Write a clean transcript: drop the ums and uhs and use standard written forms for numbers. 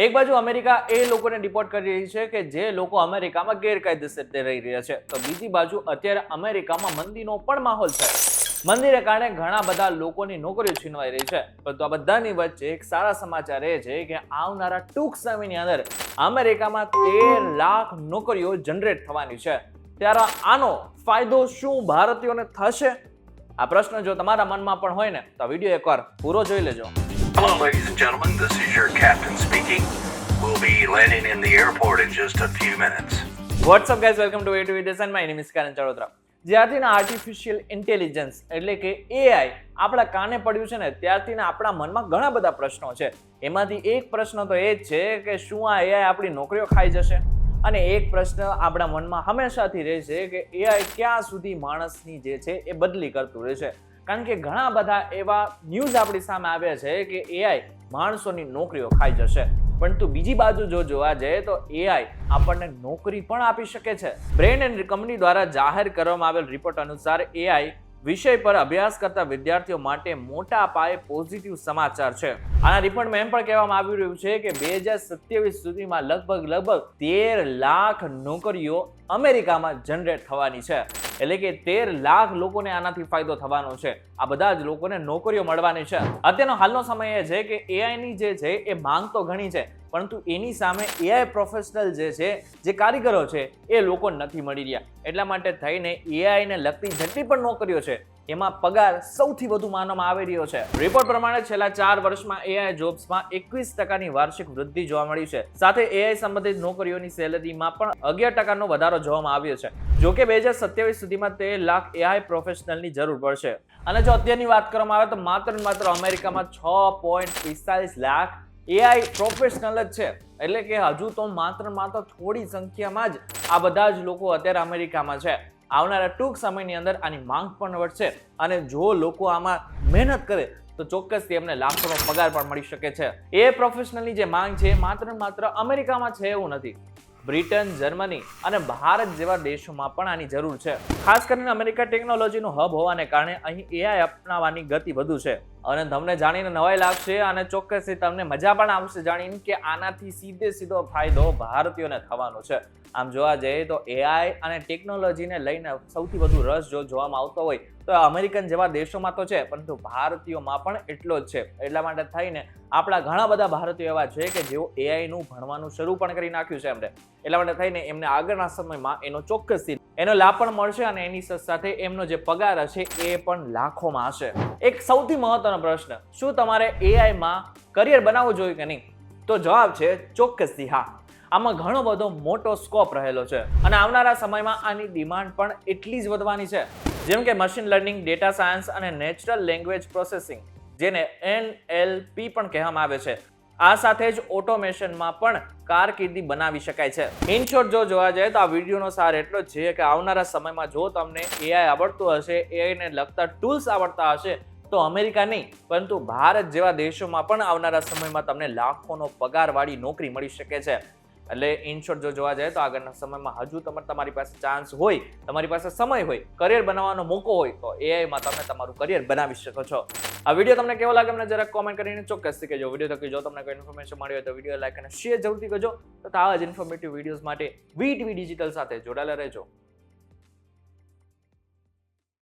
એક બાજુ અમેરિકા એ લોકોને ડિપોર્ટ કરી રહી છે કે જે લોકો અમેરિકામાં ગેરકાયદેસર રીતે રહી રહ્યા છે, તો બીજી બાજુ અત્યારે અમેરિકામાં મંદીનો પણ માહોલ છે. મંદીને કારણે ઘણા બધા લોકોની નોકરીઓ છીનવાઈ રહી છે. પરંતુ આ બધાની વચ્ચે એક સારા સમાચાર એ છે કે આવનારા ટૂંક સમયની અંદર અમેરિકામાં 13 લાખ નોકરીઓ જનરેટ થવાની છે. ત્યારે આનો ફાયદો શું ભારતીયોને થશે? આ પ્રશ્ન જો તમારા મનમાં પણ હોય ને તો આ વિડીયો એકવાર પૂરો જોઈ લેજો. Hello, ladies and gentlemen. This is your captain speaking. We'll be landing in the airport in just a few minutes. What's up, guys? Welcome to A to Videos and my name is Karan Chadodra. જ્યારથી artificial intelligence એટલે કે AI આપણા કાને પડ્યું છે ને ત્યારથી આપણા મનમાં ઘણા બધા પ્રશ્નો છે. એમાંથી એક પ્રશ્ન તો એ જ છે કે શું આ એઆઈ આપણી નોકરીઓ ખાઈ જશે? અને એક પ્રશ્ન આપણા મનમાં હંમેશાથી રહે છે કે એઆઈ ક્યાં સુધી માણસની જે છે એ બદલી કરતું રહેશે. કારણ કે ઘણા બધા એવા ન્યૂઝ આપણી સામે આવ્યા છે કે એઆઈ માણસોની નોકરીઓ ખાઈ જશે. પરંતુ બીજી બાજુ જો જોવા જઈએ તો એઆઈ આપણને નોકરી પણ આપી શકે છે. બ્રેન એન્ડ કંપની દ્વારા જાહેર કરવામાં આવેલ રિપોર્ટ અનુસાર એઆઈ વિષય પર અભ્યાસ કરતા વિદ્યાર્થીઓ માટે મોટા પાયે પોઝિટિવ સમાચાર છે. આના રિપોર્ટમાં એમ પણ કહેવામાં આવી રહ્યું છે કે 2027 સુધીમાં લગભગ 13 લાખ નોકરીઓ અમેરિકામાં જનરેટ થવાની છે. એટલે કે 13 લાખ લોકોને આનાથી ફાયદો થવાનો છે. આ બધા જ લોકોને નોકરીઓ મળવાની છે. અત્યારનો હાલનો સમય એ છે કે એઆઈની જે છે એ માંગ તો ઘણી છે, પરંતુ એની સામે એઆઈ પ્રોફેશનલ જે છે, જે કારીગરો છે એ લોકો નથી મળી રહ્યા. એટલા માટે થઈને એઆઈને લગતી જેટલી પણ નોકરીઓ છે એમાં પગાર સૌથી વધુ માનવામાં આવી રહ્યો છે. રિપોર્ટ પ્રમાણે છેલ્લા 4 વર્ષમાં એઆઈ જોબ્સમાં 21% વાર્ષિક વૃદ્ધિ જોવા મળી છે. સાથે એઆઈ સંબંધિત નોકરીઓની સેલેરીમાં પણ 11% નો વધારો જોવામાં આવ્યો છે. જોકે 2027 સુધીમાં 13 લાખ એઆઈ પ્રોફેશનલની જરૂર પડશે. અને જો અત્યારની વાત કરવામાં આવે તો માત્ર અમેરિકામાં 6.45 લાખ એઆઈ પ્રોફેશનલ જ છે. એટલે કે હજુ તો માત્ર થોડી સંખ્યામાં જ આ બધા જ લોકો અત્યારે અમેરિકામાં છે. આવનારા ટૂંક સમયની અંદર આની માંગ પણ વધશે અને જો લોકો આમાં મહેનત કરે તો ચોક્કસથી એમને લાખોનો પગાર પણ મળી શકે છે. એ પ્રોફેશનલની જે માંગ છે માત્ર અમેરિકામાં છે એવું નથી. બ્રિટન, જર્મની અને ભારત જેવા દેશોમાં પણ આની જરૂર છે. ખાસ કરીને અમેરિકા ટેકનોલોજીનું હબ હોવાને કારણે અહીં એઆઈ અપનાવવાની ગતિ વધુ છે. અને તમને જાણીને નવાઈ લાગશે અને ચોક્કસથી તમને મજા પણ આવશે જાણીને કે આનાથી સીધો ફાયદો ભારતીયોને થવાનો છે. આમ જોવા જઈએ તો એઆઈ અને ટેકનોલોજીને લઈને સૌથી વધુ રસ જો જોવામાં આવતો હોય તો અમેરિકન જેવા દેશોમાં તો છે, પરંતુ ભારતીયોમાં પણ એટલો જ છે. એટલા માટે થઈને આપણા ઘણા બધા ભારતીયો એવા છે કે જેઓ એઆઈનું ભણવાનું શરૂ પણ કરી નાખ્યું છે એમને. એટલા માટે થઈને એમને આગળના સમયમાં એનો ચોક્કસથી એનો લાભ પણ મળશે અને એની સાથે એમનો જે પગાર હશે એ પણ લાખોમાં હશે. એક સૌથી મહત્વનો પ્રશ્ન, શું તમારે એઆઈમાં કરિયર બનાવવું જોઈએ કે નહીં? તો જવાબ છે ચોક્કસથી હા. આમાં ઘણો બધો મોટો સ્કોપ રહેલો છે અને આવનારા સમયમાં આની ડિમાન્ડ પણ એટલી જ વધવાની છે. જેમ કે મશીન લર્નિંગ, ડેટા સાયન્સ અને નેચરલ લેંગ્વેજ પ્રોસેસિંગ, જેને NLP પણ કહેવામાં આવે છે. આ સાથે જ ઓટોમેશનમાં પણ કારકિર્દી બનાવી શકાય છે. ઇન શોર્ટ જો જોવા જાય તો આ વિડીયોનો સાર એટલો જ છે કે આવનારા સમયમાં જો તમને એઆઈ આવડતું હશે, એઆઈને લગતા ટૂલ્સ આવડતા હશે, તો અમેરિકા નહીં પરંતુ ભારત જેવા દેશોમાં પણ આવનારા સમયમાં તમને લાખોનો પગારવાળી નોકરી મળી શકે છે. એટલે ઇન શોર્ટ જો જોવા જાય તો આગળના સમયમાં હજુ તમારી પાસે ચાન્સ હોય, તમારી પાસે સમય હોય, કરિયર બનાવવાનો મોકો હોય તો એઆઈમાં તમે તમારું કરિયર બનાવી શકો છો. આ વિડીયો તમને કેવો લાગે અમને જરાક કોમેન્ટ કરીને ચોક્કસથી કહેજો. વિડીયો થકી જો તમને કોઈ ઇન્ફોર્મેશન મળી હોય તો વિડીયો લાઈક અને શેર જરૂરથી કરજો. તો આવા જ ઇન્ફોર્મેટિવ વિડીયોઝ માટે વીટીવી ડિજિટલ સાથે જોડાયેલા રહેજો.